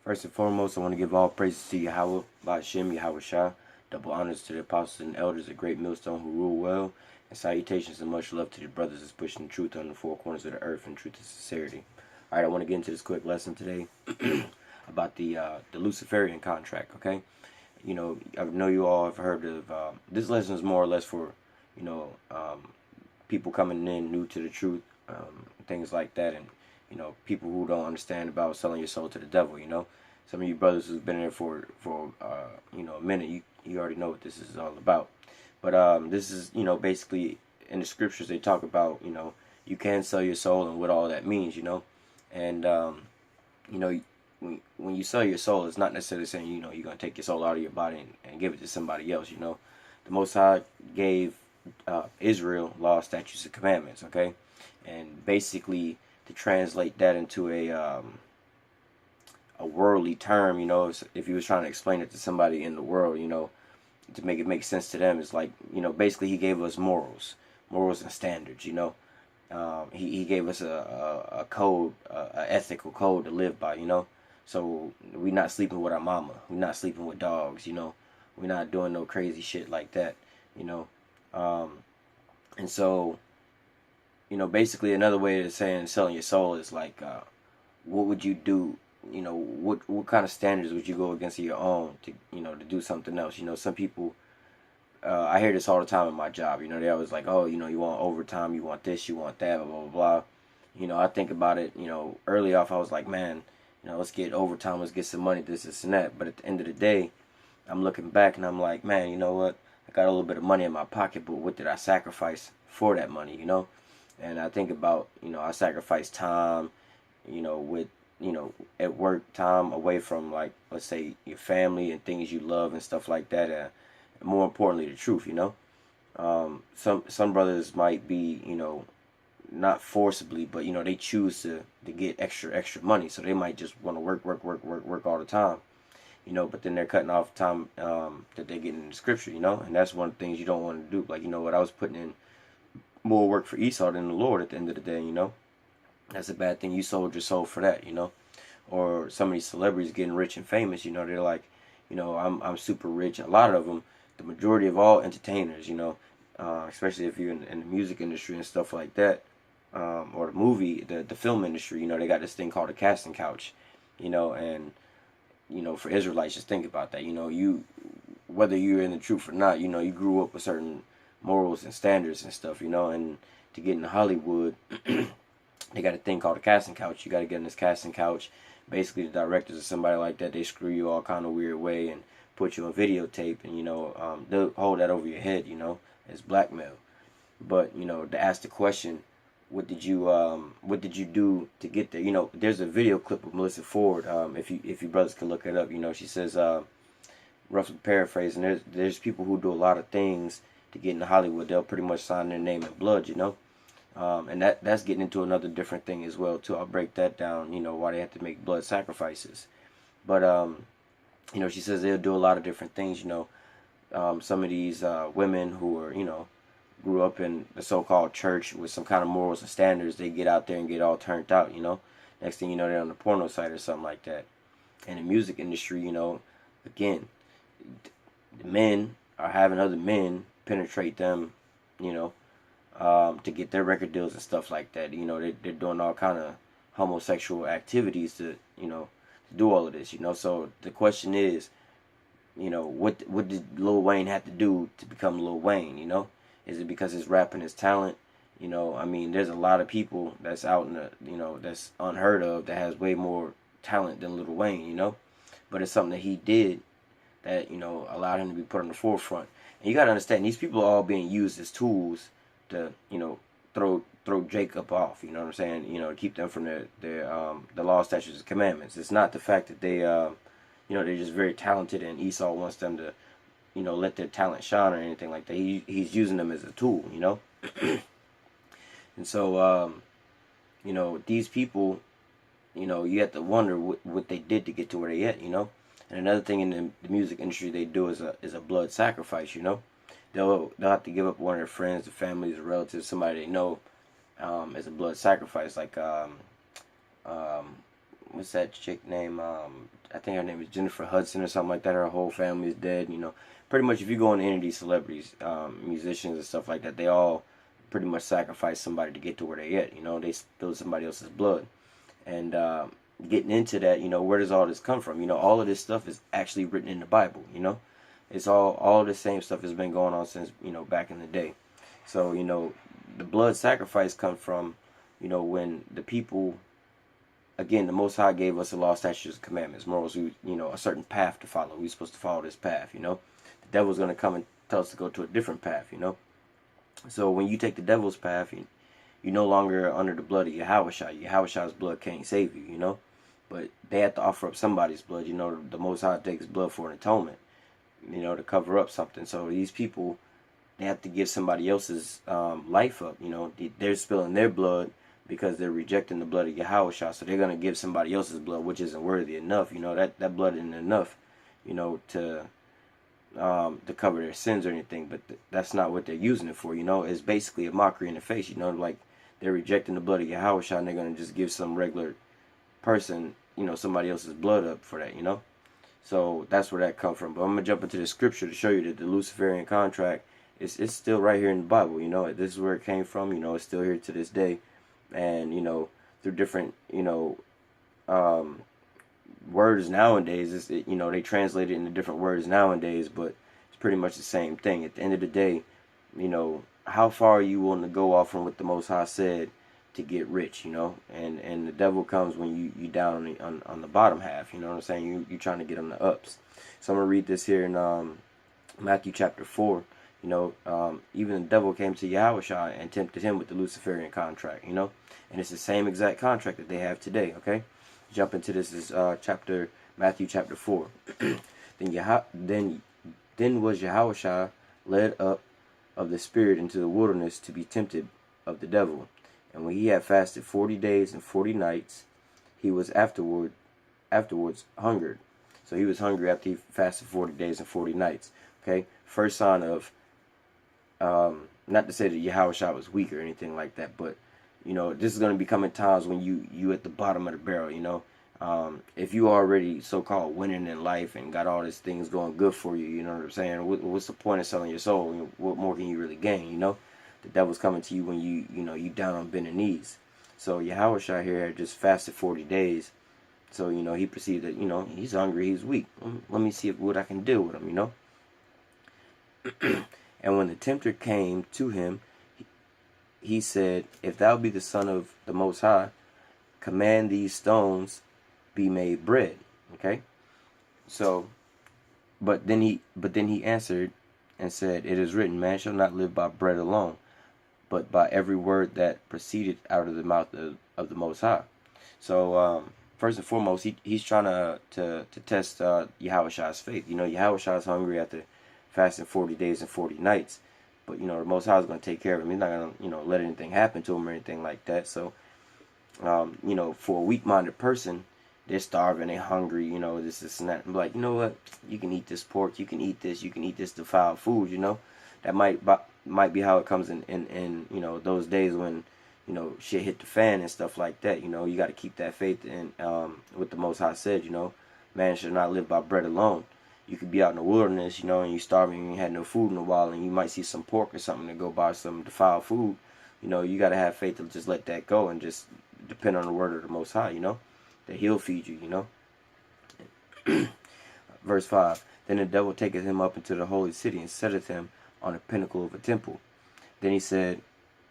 First and foremost, I want to give all praises to Yahweh, Ba'ashem, Yahweh Shah. Double honors to the apostles and elders of Great Millstone who rule well. And salutations and much love to the brothers that's pushing the truth on the four corners of the earth and truth and sincerity. Alright, I want to get into this quick lesson today about the Luciferian contract, okay? I know you all have heard of, this lesson is more or less for, you know, people coming in new to the truth, things like that, and people who don't understand about selling your soul to the devil. Some of you brothers who've been in there for a minute, you already know what this is all about. But this is basically in the scriptures they talk about you can sell your soul and what all that means. And you know when you sell your soul, it's not necessarily saying you're gonna take your soul out of your body and give it to somebody else. The Most High gave Israel law, statutes, and commandments. Okay, and basically to translate that into a worldly term, if you was trying to explain it to somebody in the world, to make it make sense to them, it's like, basically he gave us morals and standards. He gave us a code, a ethical code to live by. So we're not sleeping with our mama, we're not sleeping with dogs. We're not doing no crazy shit like that. Um, and so basically another way of saying selling your soul is like, what would you do? What kind of standards would you go against your own to do something else? Some people, I hear this all the time in my job. They always like, oh, you want overtime, you want this, you want that, blah, blah, blah. I think about it, early off, I was like, man, let's get overtime, let's get some money, this, and that. But at the end of the day, I'm looking back and I'm like, man, you know what? I got a little bit of money in my pocket, but what did I sacrifice for that money, And I think about, I sacrificed time, with, at work, time away from, like, let's say your family and things you love and stuff like that. And more importantly, the truth. Some brothers might be, not forcibly, but they choose to get extra money, so they might just want to work all the time. But then they're cutting off time that they get in the scripture. And that's one of the things you don't want to do. Like, what I was putting in more work for Esau than the Lord at the end of the day. That's a bad thing. You sold your soul for that. Or some of these celebrities getting rich and famous. They're like, I'm super rich. A lot of them, the majority of all entertainers, especially if you're in the music industry and stuff like that, or the film industry, they got this thing called a casting couch, and for Israelites, just think about that. Whether you're in the truth or not, you grew up with certain morals and standards and stuff, and to get into Hollywood, they got a thing called a casting couch. You got to get in this casting couch. Basically, the directors or somebody like that, they screw you all kind of weird way and put you on videotape, and they'll hold that over your head, as blackmail. But to ask the question, what did you do to get there? There's a video clip of Melissa Ford. If you brothers can look it up, she says, roughly paraphrasing, there's people who do a lot of things to get into Hollywood. They'll pretty much sign their name in blood, and that's getting into another different thing as well too. I'll break that down, why they have to make blood sacrifices. But she says they'll do a lot of different things. Some of these women who are, grew up in the so-called church with some kind of morals and standards, they get out there and get all turned out. Next thing you know, they're on the porno site or something like that. And the music industry, again, the men are having other men penetrate them, to get their record deals and stuff like that. They're doing all kind of homosexual activities to do all of this. So the question is, what did Lil Wayne have to do to become Lil Wayne? Is it because his rap and his talent? There's a lot of people that's out in the, that's unheard of, that has way more talent than Lil Wayne. But it's something that he did that allowed him to be put on the forefront. And you got to understand, these people are all being used as tools to throw Jacob off. You know what I'm saying? To keep them from the law, statutes, and commandments. It's not the fact that they're just very talented and Esau wants them to let their talent shine or anything like that. He's using them as a tool. And so these people, you have to wonder what they did to get to where they at. And another thing in the music industry they do is a blood sacrifice. They'll have to give up one of their friends, their families, their relatives, somebody they know, as a blood sacrifice. Like what's that chick name? I think her name is Jennifer Hudson or something like that. Her whole family is dead. You know, pretty much if you go into any of these celebrities, musicians and stuff like that, they all pretty much sacrifice somebody to get to where they at. You know, they spill somebody else's blood. And getting into that, you know, where does all this come from? You know, all of this stuff is actually written in the Bible. You know, it's all the same stuff has been going on since, you know, back in the day. So, you know, the blood sacrifice comes from, you know, when the people, again, the Most High gave us the law, statutes, and commandments, morals, you know, a certain path to follow. We're supposed to follow this path, you know. The devil's going to come and tell us to go to a different path, you know. So when you take the devil's path, you're no longer under the blood of Yahushua. Yahushua's blood can't save you, you know. But they have to offer up somebody's blood. You know, the Most High takes blood for an atonement, you know, to cover up something. So these people, they have to give somebody else's life up. You know, they're spilling their blood because they're rejecting the blood of Yahushua. So they're going to give somebody else's blood, which isn't worthy enough. You know, that blood isn't enough, you know, to cover their sins or anything. But that's not what they're using it for. You know, it's basically a mockery in the face. You know, like they're rejecting the blood of Yahushua and they're going to just give some regular person, you know, somebody else's blood up for that, you know. So that's where that comes from. But I'm going to jump into the scripture to show you that the Luciferian contract, it's still right here in the Bible, you know. This is where it came from, you know. It's still here to this day. And, you know, through different, you know, words nowadays, you know, they translate it into different words nowadays, but it's pretty much the same thing. At the end of the day, you know, how far are you willing to go off from what the Most High said to get rich, you know? And the devil comes when you down on the bottom half, you know what I'm saying? You trying to get on the ups. So I'm going to read this here in Matthew chapter 4. You know, even the devil came to Yahushua and tempted him with the Luciferian contract, you know? And it's the same exact contract that they have today, okay? Jump into this is Matthew chapter 4. then was Yahushua led up of the Spirit into the wilderness to be tempted of the devil. And when he had fasted 40 days and 40 nights, he was afterwards hungered. So he was hungry after he fasted 40 days and 40 nights. Okay, first sign of, not to say that Yahushua was weak or anything like that, but, you know, this is going to be coming times when you at the bottom of the barrel, you know. If you already so-called winning in life and got all these things going good for you, you know what I'm saying? What's the point of selling your soul? What more can you really gain, you know? The devil's coming to you when you down on bended knees. So Yahushua here had just fasted 40 days. So, you know, he perceived that, you know, he's hungry, he's weak. Let me see what I can do with him, you know. And when the tempter came to him, he said, if thou be the Son of the Most High, command these stones be made bread. Okay? So, but then he answered and said, it is written, man shall not live by bread alone, but by every word that proceeded out of the mouth of the Most High. So, first and foremost, he's trying to test Yahushua's faith. You know, Yahushua's hungry after fasting 40 days and 40 nights. But, you know, the Most High is going to take care of him. He's not going to, you know, let anything happen to him or anything like that. So, you know, for a weak-minded person, they're starving, they're hungry, you know, this and that. I'm like, you know what? You can eat this pork, you can eat this defiled food, you know. That might be how it comes in you know, those days when, you know, shit hit the fan and stuff like that. You know, you got to keep that faith in what the Most High said, you know. Man should not live by bread alone. You could be out in the wilderness, you know, and you're starving and you had no food in a while, and you might see some pork or something to go buy some defiled food. You know, you got to have faith to just let that go and just depend on the word of the Most High, you know, that he'll feed you, you know. Verse 5, then the devil taketh him up into the holy city and setteth him on a pinnacle of a temple. Then he said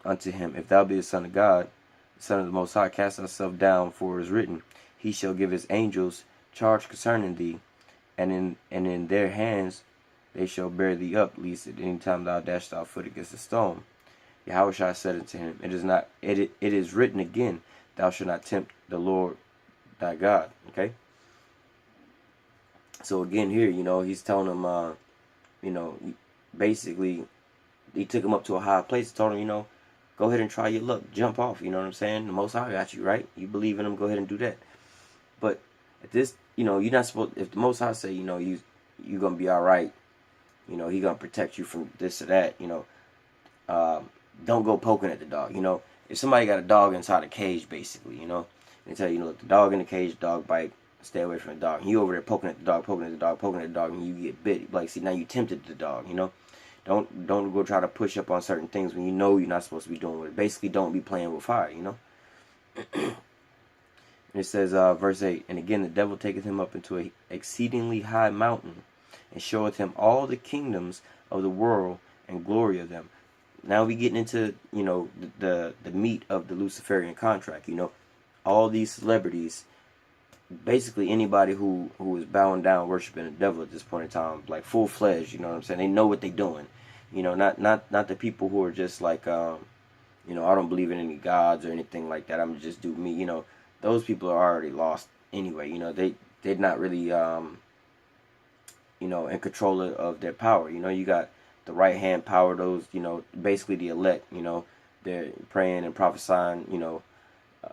unto him, if thou be the Son of God, the Son of the Most High, cast thyself down, for it is written, he shall give his angels charge concerning thee, and in their hands they shall bear thee up, lest at any time thou dash thy foot against a stone. Yahushua said unto him, it is written again, thou shalt not tempt the Lord thy God. Okay? So again here, you know, he's telling him, you know, basically, he took him up to a high place and told him, you know, go ahead and try your luck. Jump off, you know what I'm saying? The Most High got you, right? You believe in him, go ahead and do that. But at this, you know, you're not supposed, if the Most High say, you know, you're going to be all right, you know, he going to protect you from this or that, you know, don't go poking at the dog, you know. If somebody got a dog inside a cage, basically, you know, They tell you, look, the dog in the cage, dog bite, stay away from the dog. And you over there poking at the dog, poking at the dog, poking at the dog, and you get bit. Like, see, now you tempted the dog, you know? Don't go try to push up on certain things when you know you're not supposed to be doing it. Basically, don't be playing with fire, you know? It says, verse 8, and again the devil taketh him up into an exceedingly high mountain, and showeth him all the kingdoms of the world and glory of them. Now we getting into, you know, the meat of the Luciferian contract. You know, all these celebrities, basically anybody who is bowing down, worshiping the devil at this point in time, like full fledged. You know what I'm saying? They know what they're doing. You know, not the people who are just like, you know, I don't believe in any gods or anything like that. I'm just do me. You know, those people are already lost anyway. You know, they're not really, you know, in control of their power. You know, you got the right hand power, those, you know, basically the elect, you know, they're praying and prophesying, you know,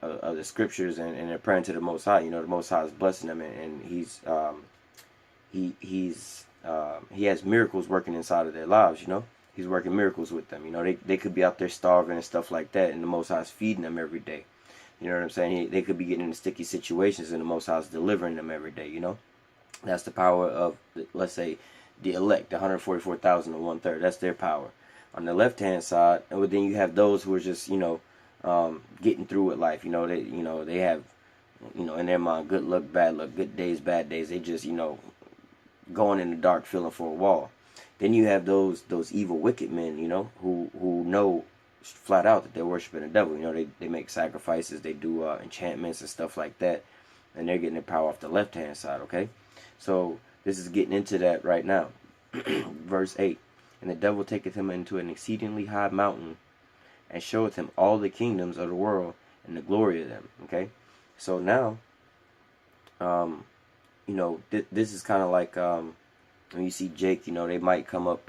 of the scriptures, and they're praying to the Most High. You know, the Most High is blessing them, and he has miracles working inside of their lives. You know, he's working miracles with them. You know, they could be out there starving and stuff like that, and the Most High is feeding them every day. You know what I'm saying? They could be getting in sticky situations, and the Most High is delivering them every day. You know, that's the power of, let's say, the elect, the 144,000 and 1/3. That's their power. On the left hand side, and then you have those who are just, you know, getting through with life. You know, they have, you know, in their mind, good luck, bad luck, good days, bad days. They just, you know, going in the dark, feeling for a wall. Then you have those evil, wicked men, you know, who know flat out that they're worshiping the devil. You know, they make sacrifices, they do enchantments and stuff like that, and they're getting their power off the left hand side. Okay, so this is getting into that right now. Verse 8, and the devil taketh him into an exceedingly high mountain, and showeth him all the kingdoms of the world and the glory of them. Okay, so now, you know, this is kind of like when you see Jake, you know, they might come up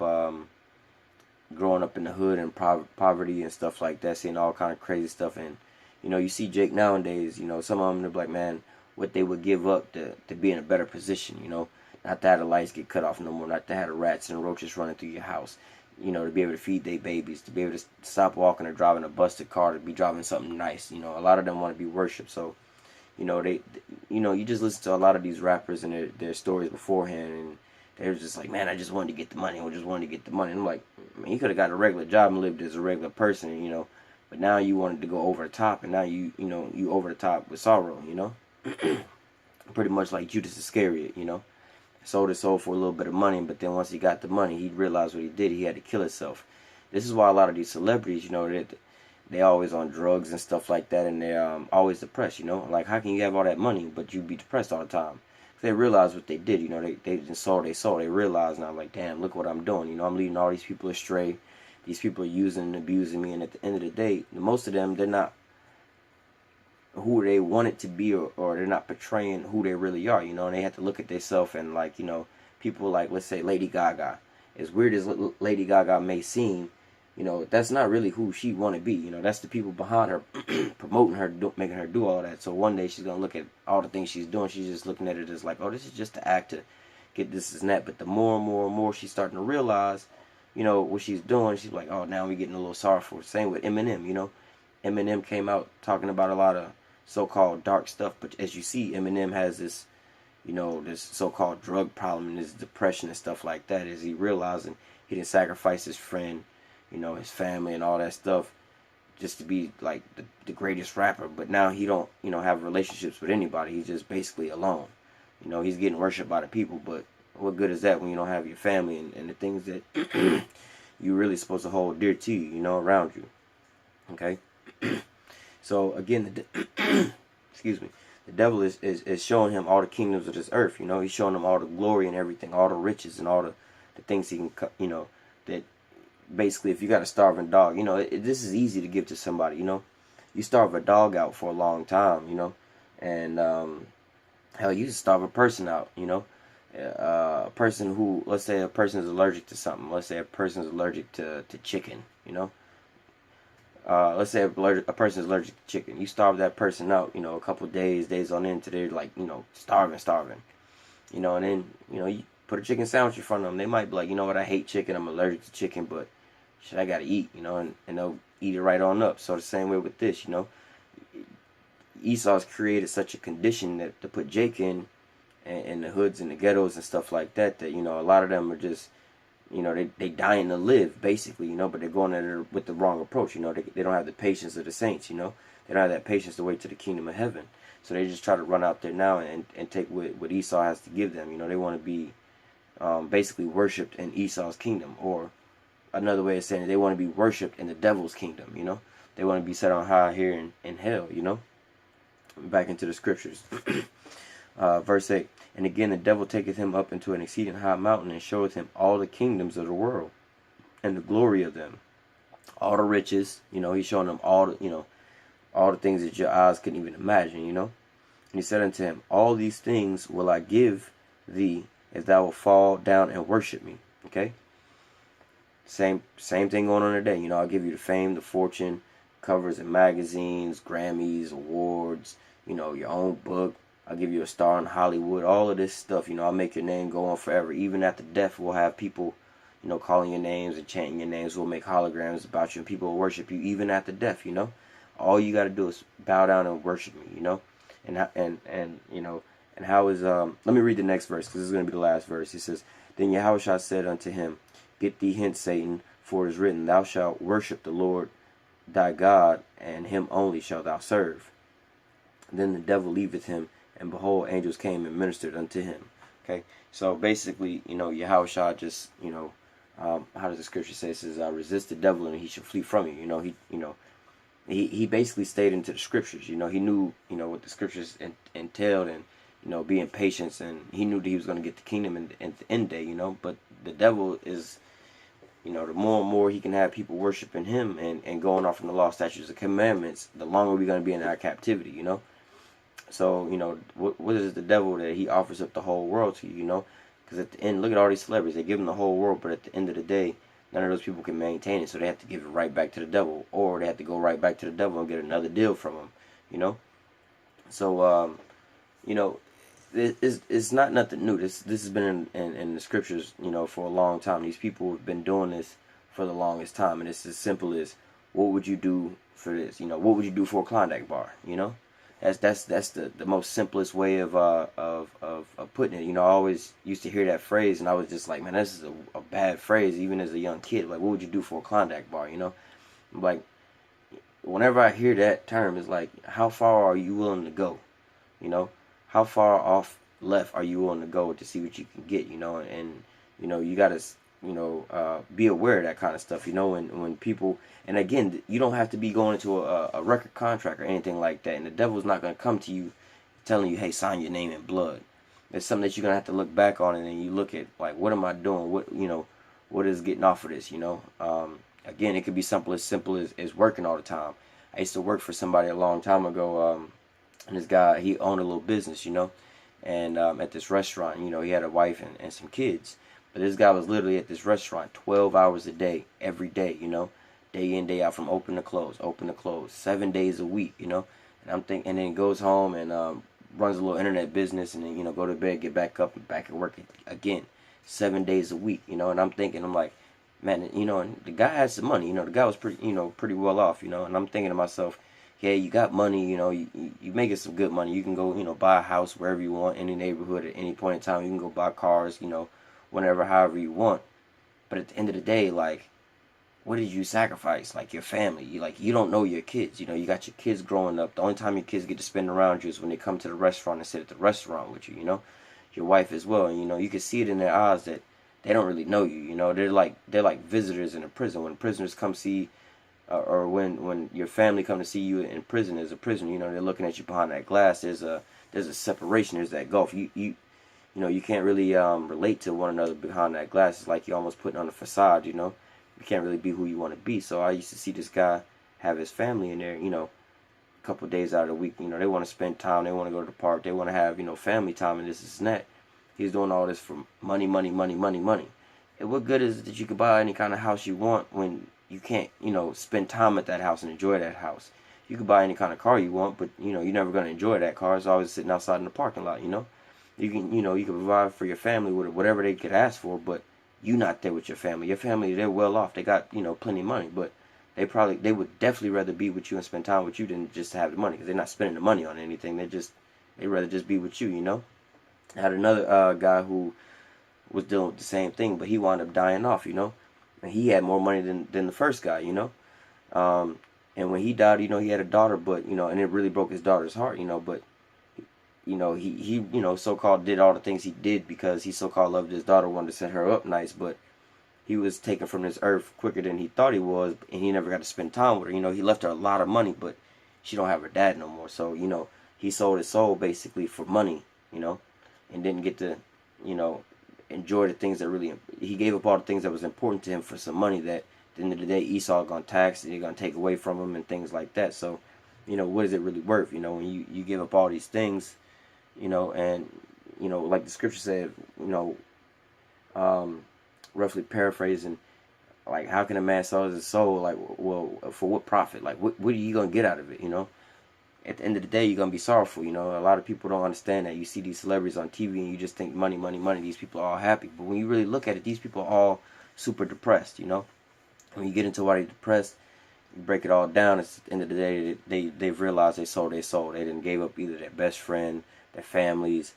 growing up in the hood and poverty and stuff like that, seeing all kind of crazy stuff. And, you know, you see Jake nowadays, you know, some of them, they're like, man, what they would give up to be in a better position, you know, not to have the lights get cut off no more, not to have the rats and roaches running through your house, you know, to be able to feed their babies, to be able to stop walking or driving a busted car, to be driving something nice. You know, a lot of them want to be worshipped. So, you know, you know, you just listen to a lot of these rappers and their stories beforehand, and they're just like, man, I just wanted to get the money. I just wanted to get the money. And I'm like, man, you could have got a regular job and lived as a regular person, you know, but now you wanted to go over the top, and now you know, you over the top with sorrow, you know. Pretty much like Judas Iscariot, you know. Sold his soul for a little bit of money, but then once he got the money, he realized what he did. He had to kill himself. This is why a lot of these celebrities, you know, they always on drugs and stuff like that, and they're always depressed, you know. Like, how can you have all that money, but you be depressed all the time? They realize what they did, you know. They just sold their soul. They realize now, like, damn, look what I'm doing. You know, I'm leading all these people astray. These people are using and abusing me, and at the end of the day, most of them, they're not who they want it to be, or they're not portraying who they really are, you know. And they have to look at themselves, and, like, you know, people like, let's say Lady Gaga, as weird as Lady Gaga may seem, you know, that's not really who she want to be. You know, that's the people behind her promoting her, making her do all that. So one day she's gonna look at all the things she's doing, she's just looking at it as like, oh, this is just to act, to get this and that. But the more and more and more she's starting to realize, you know, what she's doing, she's like, oh, now we're getting a little sorrowful. Same with Eminem, you know. Eminem came out talking about a lot of so-called dark stuff, but as you see, Eminem has this, you know, this so-called drug problem and this depression and stuff like that. Is he realizing he didn't sacrifice his friend, you know, his family and all that stuff just to be like the greatest rapper? But now he don't, you know, have relationships with anybody. He's just basically alone. You know, he's getting worshipped by the people, but what good is that when you don't have your family and the things that you're really supposed to hold dear to you, you know, around you? Okay. So again, excuse me, the devil is showing him all the kingdoms of this earth. You know, he's showing him all the glory and everything, all the riches and all the things he can, you know, that basically, if you got a starving dog, you know, this is easy to give to somebody. You know, you starve a dog out for a long time, you know, and hell, you just starve a person out. You know, a person who, let's say a person is allergic to something. Let's say a person is allergic to chicken. You know. Let's say a person is allergic to chicken. You starve that person out, you know, a couple days on end, they're like, you know, starving, you know, and then, you know, you put a chicken sandwich in front of them. They might be like, you know what, I hate chicken, I'm allergic to chicken, but shit, I gotta eat, you know, and they'll eat it right on up. So the same way with this, you know, Esau's created such a condition that to put Jake in the hoods and the ghettos and stuff like that, that, you know, a lot of them are just, you know, they dying to live, basically, you know, but they're going at it with the wrong approach, you know. They don't have the patience of the saints, you know. They don't have that patience to wait to the kingdom of heaven. So they just try to run out there now and take what Esau has to give them. You know, they want to be basically worshipped in Esau's kingdom. Or another way of saying it, they want to be worshipped in the devil's kingdom, you know. They want to be set on high here in hell, you know. Back into the scriptures. Verse 8. And again the devil taketh him up into an exceeding high mountain, and showeth him all the kingdoms of the world, and the glory of them. All the riches, you know, he's showing them all the, you know, all the things that your eyes couldn't even imagine, you know. And he said unto him, all these things will I give thee, if thou wilt fall down and worship me. Okay? Same thing going on today. You know, I'll give you the fame, the fortune, covers in magazines, Grammys, awards, you know, your own book. I'll give you a star in Hollywood, all of this stuff. You know, I'll make your name go on forever. Even after death, we'll have people, you know, calling your names and chanting your names. We'll make holograms about you, and people will worship you even after death, you know. All you got to do is bow down and worship me, you know. And you know, and how is, let me read the next verse, because this is going to be the last verse. He says, then Yahushua said unto him, get thee hence, Satan, for it is written, thou shalt worship the Lord thy God, and him only shalt thou serve. Then the devil leaveth him, and behold, angels came and ministered unto him. Okay, so basically, you know, Yahushua just, you know, how does the scripture say? It says, resist the devil and he shall flee from you. You know, he basically stayed into the scriptures. You know, he knew, you know, what the scriptures entailed, and, you know, being patient, and he knew that he was going to get the kingdom in the end day, you know. But the devil is, you know, the more and more he can have people worshiping him and going off from the law, statutes, and commandments, the longer we're going to be in our captivity, you know. So, you know, what is the devil that he offers up the whole world to you, you know? Because at the end, look at all these celebrities. They give him the whole world, but at the end of the day, none of those people can maintain it. So they have to give it right back to the devil. Or they have to go right back to the devil and get another deal from him, you know? So, you know, it's not nothing new. This has been in the scriptures, you know, for a long time. These people have been doing this for the longest time. And it's as simple as, what would you do for this? You know, what would you do for a Klondike bar, you know? That's the most simplest way of putting it. You know, I always used to hear that phrase, and I was just like, man, this is a bad phrase, even as a young kid. Like, what would you do for a Klondike bar, you know? Like, whenever I hear that term, it's like, how far are you willing to go? You know, how far off left are you willing to go to see what you can get, you know? And you know, you got to, you know, be aware of that kind of stuff, you know, when people, and again, you don't have to be going into a record contract or anything like that, and the devil's not going to come to you telling you, hey, sign your name in blood. It's something that you're going to have to look back on, and then you look at, like, what am I doing? What, you know, what is getting off of this, you know? Again, it could be simple as working all the time. I used to work for somebody a long time ago, and this guy, he owned a little business, you know, and at this restaurant, you know, he had a wife and some kids. But this guy was literally at this restaurant 12 hours a day, every day, you know, day in, day out, from open to close, 7 days a week, you know. And I'm thinking, and then goes home and runs a little internet business, and then, you know, go to bed, get back up, and back at work again, 7 days a week, you know. And I'm thinking, I'm like, man, you know, and the guy had some money, you know, the guy was pretty, you know, pretty well off, you know. And I'm thinking to myself, yeah, you got money, you know, you making some good money. You can go, you know, buy a house wherever you want, any neighborhood at any point in time. You can go buy cars, you know, whenever, however you want. But at the end of the day, like, what did you sacrifice? Like, your family. You don't know your kids. You know, you got your kids growing up. The only time your kids get to spend around you is when they come to the restaurant and sit at the restaurant with you, you know. Your wife as well. And, you know, you can see it in their eyes that they don't really know you, you know. They're like visitors in a prison. When prisoners come see, or when your family come to see you in prison as a prisoner, you know, they're looking at you behind that glass. There's a separation. There's that gulf. You know, you can't really relate to one another behind that glass. It's like you're almost putting on a facade, you know. You can't really be who you want to be. So I used to see this guy have his family in there, you know, a couple of days out of the week. You know, they want to spend time. They want to go to the park. They want to have, you know, family time and this and that. He's doing all this for money, money, money, money, money. And what good is it that you can buy any kind of house you want when you can't, you know, spend time at that house and enjoy that house? You can buy any kind of car you want, but, you know, you're never going to enjoy that car. It's always sitting outside in the parking lot, you know. You can, you know, you can provide for your family with whatever they could ask for, but you not there with your family. Your family, they're well off. They got, you know, plenty of money, but they would definitely rather be with you and spend time with you than just to have the money, because they're not spending the money on anything. They rather just be with you, you know. I had another guy who was dealing with the same thing, but he wound up dying off, you know. And he had more money than the first guy, you know. Um, and when he died, you know, he had a daughter, but you know, and it really broke his daughter's heart, you know. But you know, he you know, so called did all the things he did because he so called loved his daughter, wanted to set her up nice, but he was taken from this earth quicker than he thought he was, and he never got to spend time with her. You know, he left her a lot of money, but she don't have her dad no more. So you know, he sold his soul basically for money, you know, and didn't get to, you know, enjoy the things that really. He gave up all the things that was important to him for some money that at the end of the day Esau gonna tax and they're gonna take away from him and things like that. So, you know, what is it really worth? You know, when you give up all these things, you know, and you know, like the scripture said, you know, um, roughly paraphrasing, like, how can a man sell his soul? Like, well, for what profit? Like, what are you gonna get out of it? You know, at the end of the day, you're gonna be sorrowful. You know, a lot of people don't understand that. You see these celebrities on TV, and you just think money, money, money. These people are all happy, but when you really look at it, these people are all super depressed. You know, when you get into why they're depressed, you break it all down. It's at the end of the day, they've realized they sold their soul. They didn't gave up either their best friend, their families,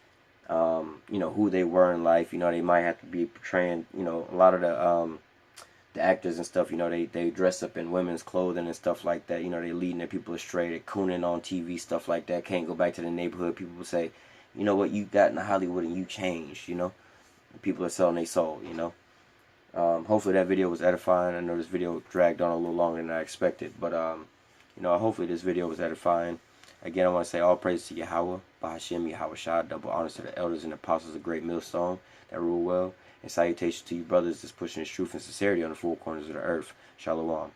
you know, who they were in life. You know, they might have to be portraying, you know, a lot of the actors and stuff, you know, they dress up in women's clothing and stuff like that. You know, they leading their people astray. They're cooning on TV, stuff like that. Can't go back to the neighborhood. People will say, you know what, you got into Hollywood and you changed, you know. People are selling their soul, you know. Hopefully that video was edifying. I know this video dragged on a little longer than I expected, but you know, hopefully this video was edifying. Again, I want to say all praise to Yahweh, Bahashim, Yahweh Shah, double honors to the elders and apostles of Great Millstone that rule well, and salutations to you brothers that's pushing this truth and sincerity on the four corners of the earth. Shalom.